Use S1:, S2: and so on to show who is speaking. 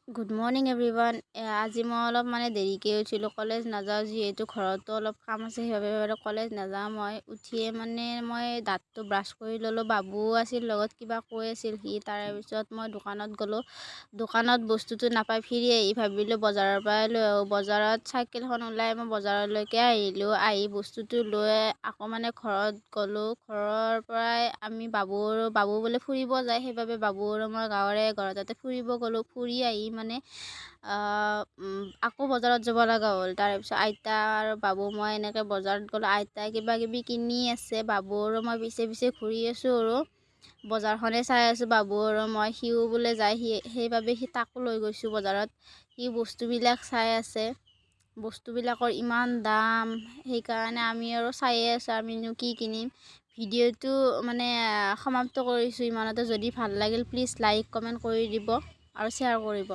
S1: Good morning everyone. আজি মই অলপ দেৰিকৈ উঠিলোঁ। কলেজ নাযাওঁ যিহেতু ঘৰতো অলপ কাম আছে, সেইবাবে বাৰু কলেজ নাযাওঁ। মই উঠিয়ে মই দাঁতটো ব্ৰাছ কৰি ল'লোঁ। বাবু আছিল লগত, কিবা কৈ আছিল সি। তাৰে পিছত মই দোকানত গ'লোঁ। দোকানত বস্তুটো নাপাই ফিৰি আহি ভাবিলোঁ বজাৰৰ পৰাই লৈ আহোঁ। বজাৰত চাইকেলখন ওলাই মই বজাৰলৈকে আহিলোঁ। আহি বস্তুটো লৈ আকৌ ঘৰত গ'লোঁ। ঘৰৰ পৰাই আমি বাবু বোলে ফুৰিব যায়, সেইবাবে বাবু আৰু মই গাঁৱৰে ঘৰত তাতে ফুৰিব গ'লোঁ। ফুৰি আহি আকৌ বজাৰত যাব লগা হ'ল। তাৰপিছত আইতা আৰু বাবু মই এনেকৈ বজাৰত গ'লোঁ। আইতাই কিবা কিবি কিনি আছে, বাবু আৰু মই পিছে পিছে ঘূৰি আছোঁ আৰু বজাৰখনে চাই আছোঁ। বাবু আৰু মই, সিও বোলে যায়, সেইবাবে তাকো লৈ গৈছোঁ বজাৰত। সি বস্তুবিলাক চাই আছে, বস্তুবিলাকৰ ইমান দাম, সেইকাৰণে আমি আৰু চায়ে আছোঁ আমিনো কি কিনিম। ভিডিঅ'টো সমাপ্ত কৰিছোঁ ইমানতে। যদি ভাল লাগিল প্লিজ লাইক কমেণ্ট কৰি দিব আৰু শ্বেয়াৰ কৰিব।